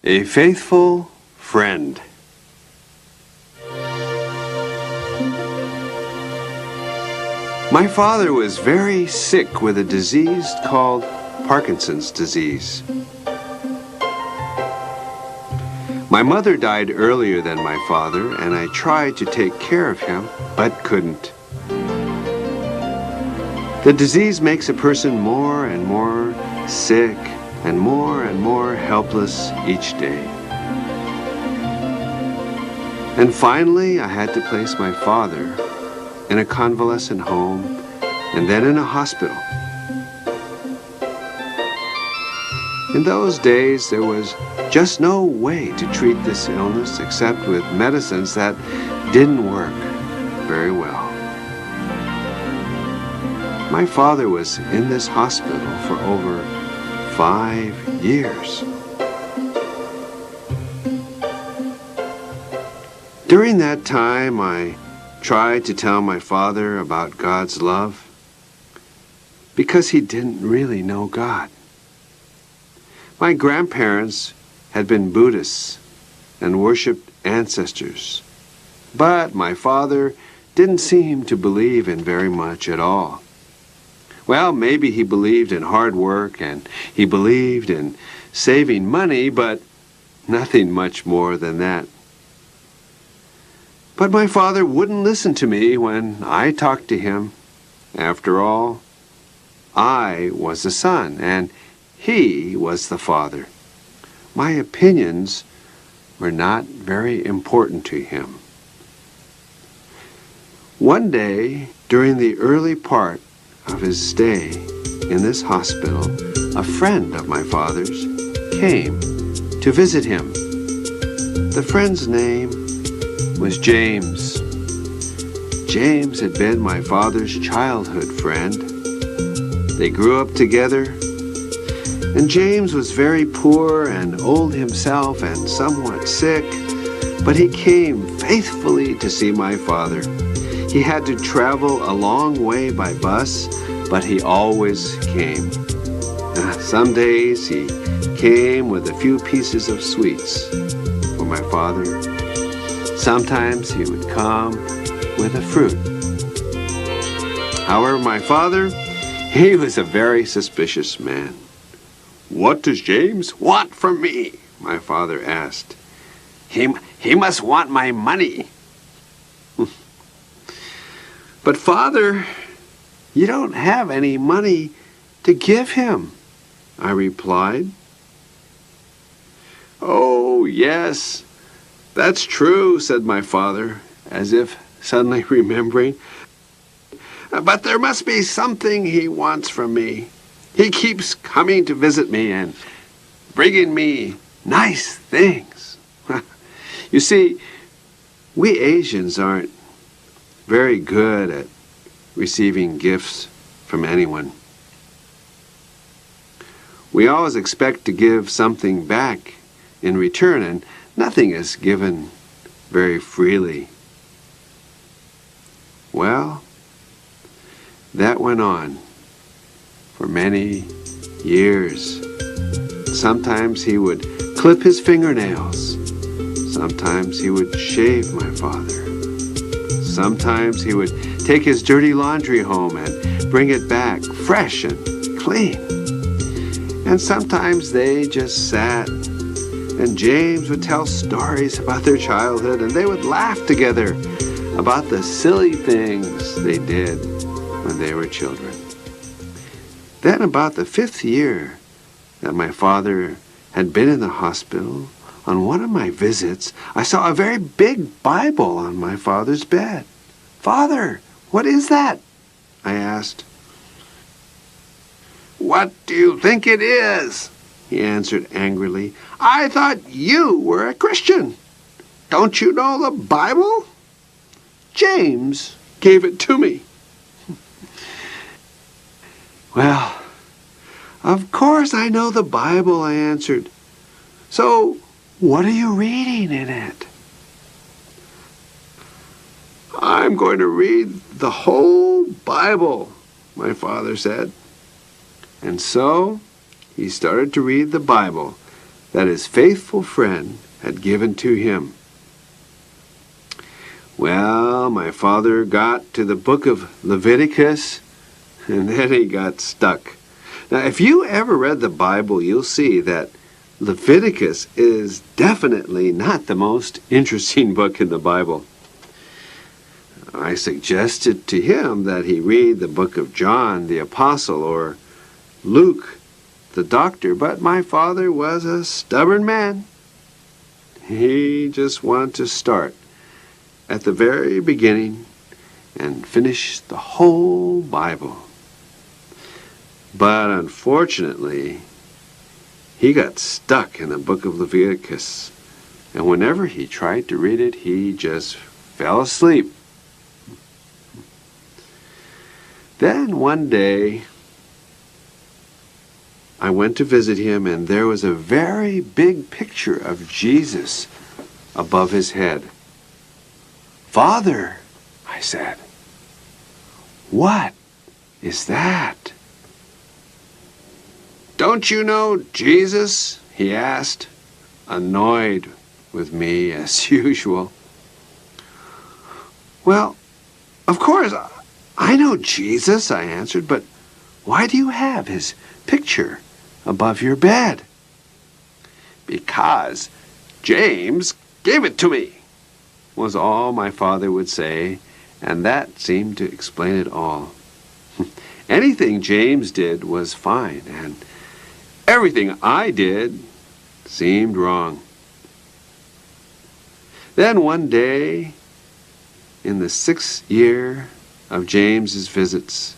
A faithful friend. My father was very sick with a disease called Parkinson's disease. My mother died earlier than my father, and I tried to take care of him, but couldn't. The disease makes a person more and more sick and more helpless each day. And finally, I had to place my father in a convalescent home and then in a hospital. In those days, there was just no way to treat this illness except with medicines that didn't work very well. My father was in this hospital for over 5 years. During that time, I tried to tell my father about God's love because he didn't really know God. My grandparents had been Buddhists and worshipped ancestors, but my father didn't seem to believe in very much at all. Well, maybe he believed in hard work and he believed in saving money, but nothing much more than that. But my father wouldn't listen to me when I talked to him. After all, I was the son and he was the father. My opinions were not very important to him. One day, during the early part of his stay in this hospital, a friend of my father's came to visit him. The friend's name was James. James had been my father's childhood friend. They grew up together, and James was very poor and old himself and somewhat sick, but he came faithfully to see my father. He had to travel a long way by bus, but he always came. Some days he came with a few pieces of sweets for my father. Sometimes he would come with a fruit. However, my father, he was a very suspicious man. "What does James want from me?" my father asked. He must want my money." "But father, you don't have any money to give him," I replied. "Oh, yes, that's true," said my father, as if suddenly remembering. "But there must be something he wants from me. He keeps coming to visit me and bringing me nice things." You see, we Asians aren't very good at receiving gifts from anyone. We always expect to give something back in return, and nothing is given very freely. Well, that went on for many years. Sometimes he would clip his fingernails. Sometimes he would shave my father. Sometimes he would take his dirty laundry home and bring it back fresh and clean. And sometimes they just sat, and James would tell stories about their childhood, and they would laugh together about the silly things they did when they were children. Then about the 5th year that my father had been in the hospital, on one of my visits, I saw a very big Bible on my father's bed. "Father, what is that?" I asked. "What do you think it is?" he answered angrily. "I thought you were a Christian. Don't you know the Bible? James gave it to me." "Well, of course I know the Bible," I answered. "So, what are you reading in it?" "I'm going to read the whole Bible," my father said. And so he started to read the Bible, that his faithful friend had given to him. Well, my father got to the book of Leviticus, and then he got stuck. Now, if you ever read the Bible, you'll see that Leviticus is definitely not the most interesting book in the Bible. I suggested to him that he read the book of John the Apostle or Luke the doctor, but my father was a stubborn man. He just wanted to start at the very beginning and finish the whole Bible. But unfortunately, he got stuck in the book of Leviticus, and whenever he tried to read it, he just fell asleep. Then one day, I went to visit him, and there was a very big picture of Jesus above his head. "Father," I said, "what is that?" "Don't you know Jesus?" he asked, annoyed with me as usual. "Well, of course, I know Jesus," I answered, "but why do you have his picture above your bed?" "Because James gave it to me," was all my father would say, and that seemed to explain it all. Anything James did was fine, and everything I did seemed wrong. Then one day, in the 6th year of James's visits,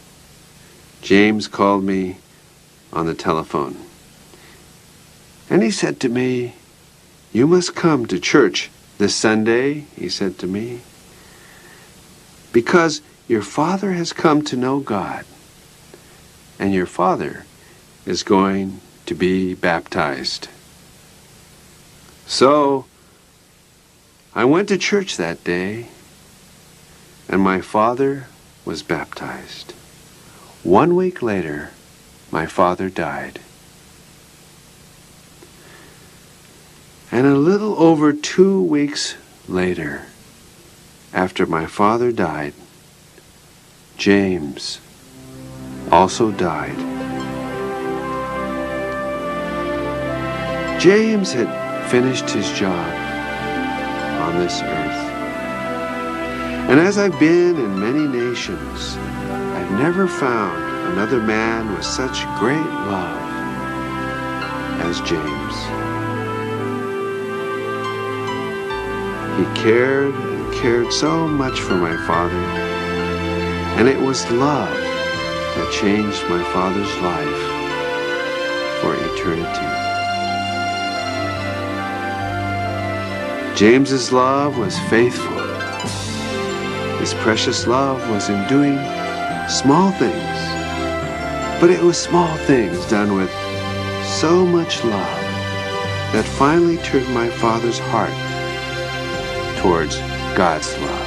James called me on the telephone. And he said to me, "You must come to church this Sunday," he said to me, "because your father has come to know God, and your father is going to be baptized." So I went to church that day, and my father was baptized. 1 week later, my father died. And a little over 2 weeks later, after my father died, James also died. James had finished his job on this earth. And as I've been in many nations, I've never found another man with such great love as James. He cared and cared so much for my father, and it was love that changed my father's life for eternity. James's love was faithful. His precious love was in doing small things, but it was small things done with so much love that finally turned my father's heart towards God's love.